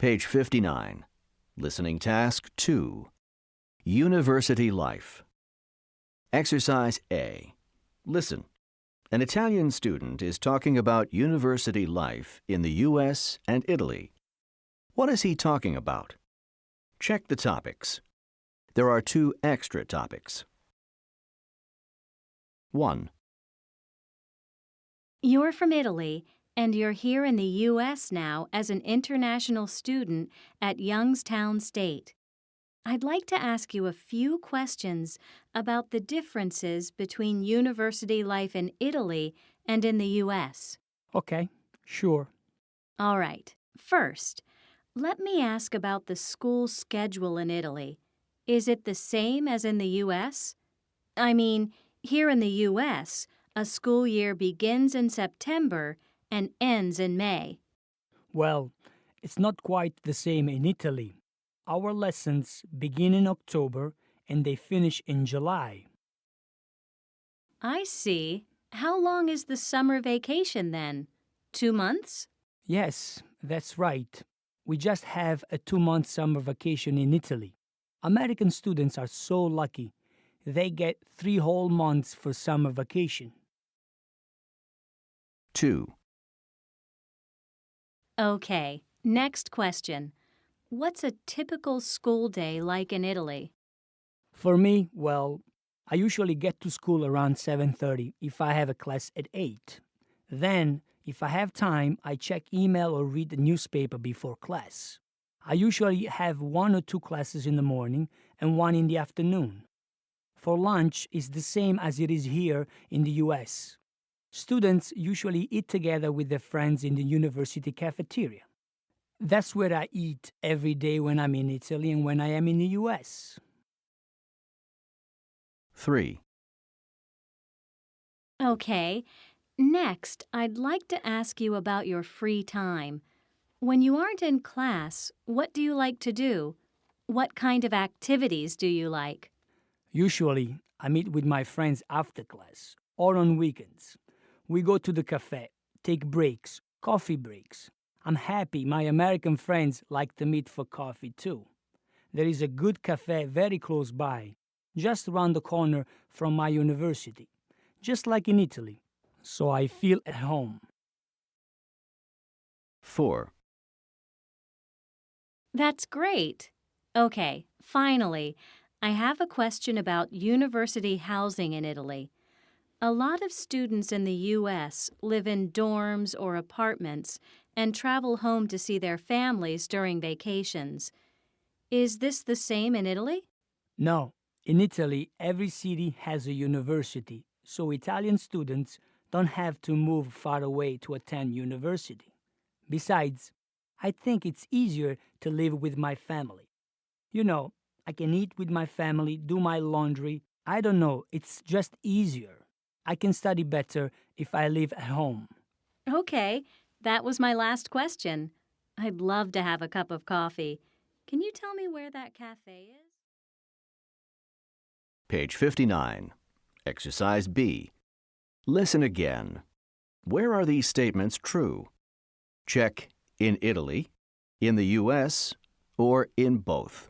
Page 59. Listening Task 2. University Life. Exercise A. Listen. An Italian student is talking about university life in the U.S. and Italy. What is he talking about? Check the topics. There are 2 extra topics. 1. You're from Italy, and you're here in the U.S. now as an international student at Youngstown State. I'd like to ask you a few questions about the differences between university life in Italy and in the U.S. Okay, sure. All right. First, let me ask about the school schedule in Italy. Is it the same as in the U.S.? I mean, here in the U.S., a school year begins in September and ends in May. Well, it's not quite the same in Italy. Our lessons begin in October and they finish in July. I see. How long is the summer vacation then? 2 months? Yes, that's right. We just have a 2-month summer vacation in Italy. American students are so lucky. They get 3 whole months for summer vacation. 2. Okay, next question. What's a typical school day like in Italy? For me, well, I usually get to school around 7:30 if I have a class at 8. Then, if I have time, I check email or read the newspaper before class. I usually have 1 or 2 classes in the morning and 1 in the afternoon. For lunch, it's the same as it is here in the US. Students usually eat together with their friends in the university cafeteria. That's where I eat every day when I'm in Italy and when I am in the US. 3. Okay, next, I'd like to ask you about your free time. When you aren't in class, what do you like to do? What kind of activities do you like? Usually, I meet with my friends after class or on weekends. We go to the cafe, take breaks, coffee breaks. I'm happy my American friends like to meet for coffee too. There is a good cafe very close by, just around the corner from my university, just like in Italy. So I feel at home. 4. That's great. Okay, finally, I have a question about university housing in Italy. A lot of students in the U.S. live in dorms or apartments and travel home to see their families during vacations. Is this the same in Italy? No, in Italy, every city has a university, so Italian students don't have to move far away to attend university. Besides, I think it's easier to live with my family. You know, I can eat with my family, do my laundry. I don't know, it's just easier. I can study better if I live at home. Okay, that was my last question. I'd love to have a cup of coffee. Can you tell me where that cafe is? Page 59. Exercise B. Listen again. Where are these statements true? Check in Italy, in the U.S., or in both.